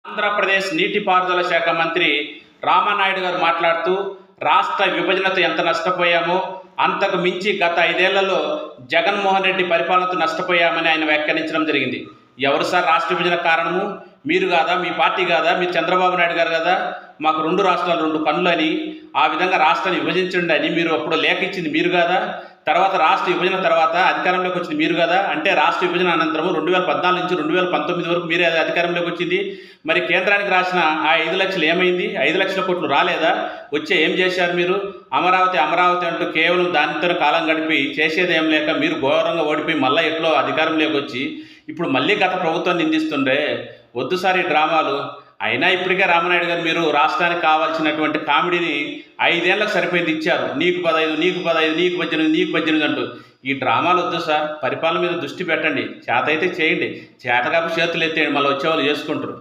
ఆంధ్రప్రదేశ్ నీటిపారుదల శాఖ మంత్రి రామానాయుడు గారు మాట్లాడుతూ రాష్ట్ర విభజనతో ఎంత నష్టపోయామో అంతకు మించి గత 5 ఏళ్లలో జగన్మోహన్ రెడ్డి పరిపాలనతో నష్టపోయామని ఆయన వ్యాఖ్యానించడం జరిగింది. ఎవరు సార్ రాష్ట్ర విభజన కారణము? మీరు కాదా? మీ పార్టీ కాదా? మీరు చంద్రబాబు నాయుడు గారు కదా? మాకు 2 రాష్ట్రాలు 2 కన్నులు అని, ఆ విధంగా రాష్ట్రాన్ని విభజించండి అని మీరు అప్పుడు లేఖ ఇచ్చింది మీరు కాదా? తర్వాత రాష్ట్ర విభజన తర్వాత అధికారంలోకి వచ్చింది మీరు కదా? అంటే రాష్ట్ర విభజన అనంతరం 2014 నుంచి 2019 వరకు మీరే అధికారంలోకి వచ్చింది. మరి కేంద్రానికి రాసిన ఆ 5 లక్షలు ఏమైంది? 5 లక్షల కోట్లు రాలేదా? వచ్చే ఏం చేశారు మీరు? అమరావతి అమరావతి అంటూ కేవలం దానితో కాలం గడిపి చేసేది ఏం లేక మీరు ఘోరంగా ఓడిపోయి మళ్ళీ ఎట్లో అధికారంలోకి వచ్చి ఇప్పుడు మళ్ళీ గత ప్రభుత్వాన్ని నిందిస్తుండే. వద్దు సార్ ఈ డ్రామాలు. అయినా ఇప్పటికే రామానాయుడు గారు మీరు రాష్ట్రానికి కావాల్సినటువంటి కామెడీని 5 ఏళ్లకు సరిపోయింది ఇచ్చారు. నీకు 15, నీకు 15, నీకు 18, నీకు 18 అంటూ. ఈ డ్రామాలు వద్దు సార్. పరిపాలన మీద దృష్టి పెట్టండి. చేత అయితే చేయండి, చేత కాకపోతే చేతులు ఎత్తేయండి, మళ్ళీ వచ్చేవాళ్ళు చేసుకుంటారు.